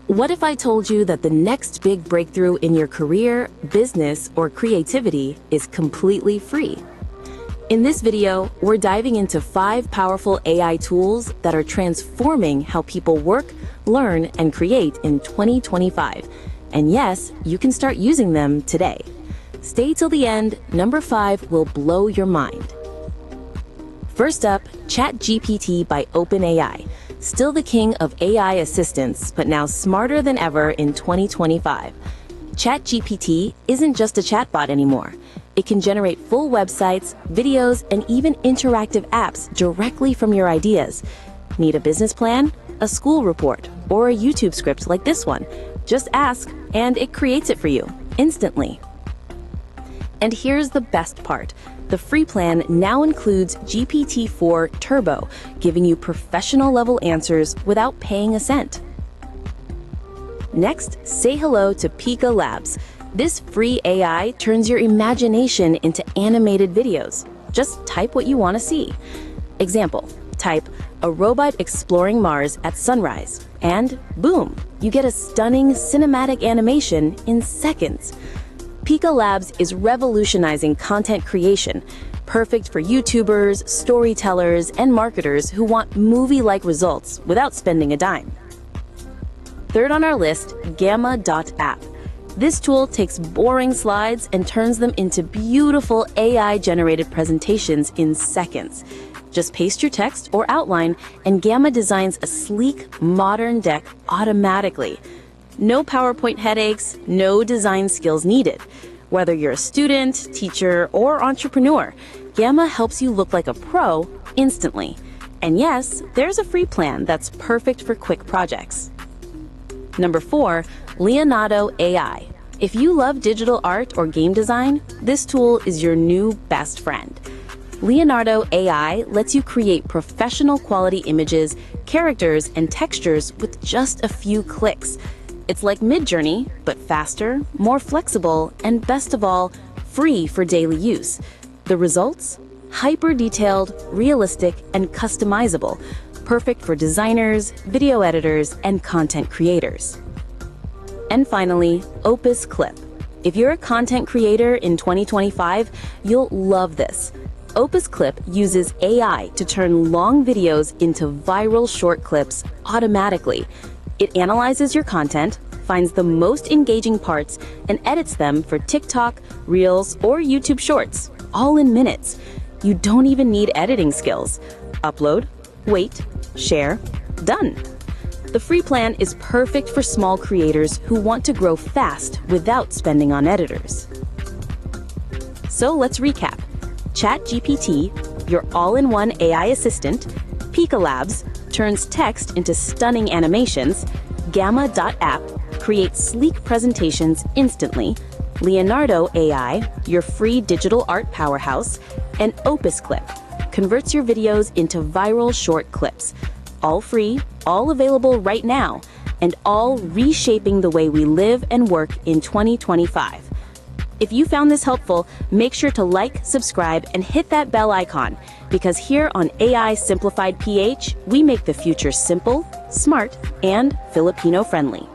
What if I told you that the next big breakthrough in your career, business, or creativity is completely free? In this video, we're diving into 5 powerful AI tools that are transforming how people work, learn, and create in 2025. And yes, you can start using them today. Stay till the end. Number 5 will blow your mind. First up, ChatGPT by OpenAI. Still the king of AI assistants, but now smarter than ever in 2025. ChatGPT isn't just a chatbot anymore. It can generate full websites, videos, and even interactive apps directly from your ideas. Need a business plan, a school report, or a YouTube script like this one? Just ask, and it creates it for you, instantly. And here's the best part. The free plan now includes GPT-4 Turbo, giving you professional-level answers without paying a cent. Next, say hello to Pika Labs. This free AI turns your imagination into animated videos. Just type what you want to see. Example, type a robot exploring Mars at sunrise, and boom, you get a stunning cinematic animation in seconds. Pika Labs is revolutionizing content creation, perfect for YouTubers, storytellers, and marketers who want movie-like results without spending a dime. Third on our list, Gamma.app. This tool takes boring slides and turns them into beautiful AI-generated presentations in seconds. Just paste your text or outline, and Gamma designs a sleek, modern deck automatically. No PowerPoint headaches, no design skills needed. Whether you're a student, teacher, or entrepreneur, Gamma helps you look like a pro instantly. And yes, there's a free plan that's perfect for quick projects. Number 4, Leonardo AI. If you love digital art or game design, this tool is your new best friend. Leonardo AI lets you create professional quality images, characters, and textures with just a few clicks. It's like Midjourney, but faster, more flexible, and best of all, free for daily use. The results? Hyper-detailed, realistic, and customizable, perfect for designers, video editors, and content creators. And finally, Opus Clip. If you're a content creator in 2025, you'll love this. Opus Clip uses AI to turn long videos into viral short clips automatically. It analyzes your content, finds the most engaging parts, and edits them for TikTok, Reels, or YouTube Shorts, all in minutes. You don't even need editing skills. Upload, wait, share, done. The free plan is perfect for small creators who want to grow fast without spending on editors. So let's recap. ChatGPT, your all-in-one AI assistant. Pika Labs turns text into stunning animations. Gamma.app creates sleek presentations instantly. Leonardo AI, your free digital art powerhouse. And Opus Clip converts your videos into viral short clips. All free, all available right now, and all reshaping the way we live and work in 2025. If you found this helpful, make sure to like, subscribe, and hit that bell icon, because here on AI Simplified PH, we make the future simple, smart, and Filipino-friendly.